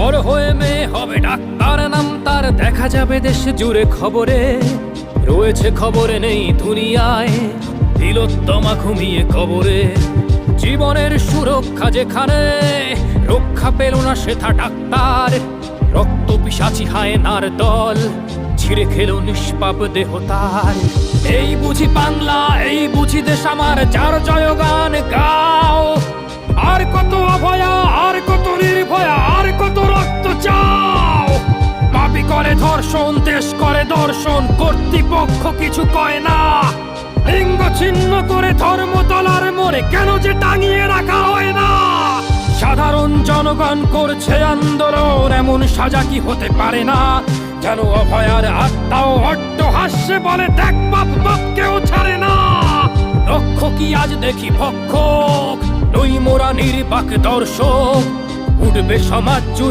বড় হয়ে মেয়ে হবে ডাক্তার, নাম তার দেখা যাবে দেশ জুড়ে খবরে। রয়েছে খবরে নেই দুনিয়ায়, তিলোত্তমা ঘুমিয়ে কবরে। জীবনের সুরক্ষা যেখানে, রক্ষা পেল না সেথা ডাক্তার। রক্ত পিশাচি হায়নার দল, ছিঁড়ে খেলো নিষ্পাপ দেহ তার। এই বুঝি বাংলা, এই বুঝি দেশ আমার, যার জয়গান গাও। আর কত অভয়া, আর কত নির্ভয়া, আর কত রক্ত চাও। পাপী করে ধর্ষণ, দেশ করে দর্শন, কর্তৃপক্ষ কিছু কয় না। লিঙ্গ ছিন্ন করে ধর্ম তলার মোড়ে কেন যে টাঙিয়ে রাখা হয় না। সাধারণ জনগণ করছে আন্দোলন, এমন সাজা কি হতে পারে না। যেন অভয়ার আত্মাও অট্টহাস্যে বলে, দেখ বাপ বাপকেও ছাড়ে না। লক্ষ্য কি আজ দেখি ভক্ষক, নই মোরা নির্বাক দর্শক। উঠবে সমাজ জুড়ে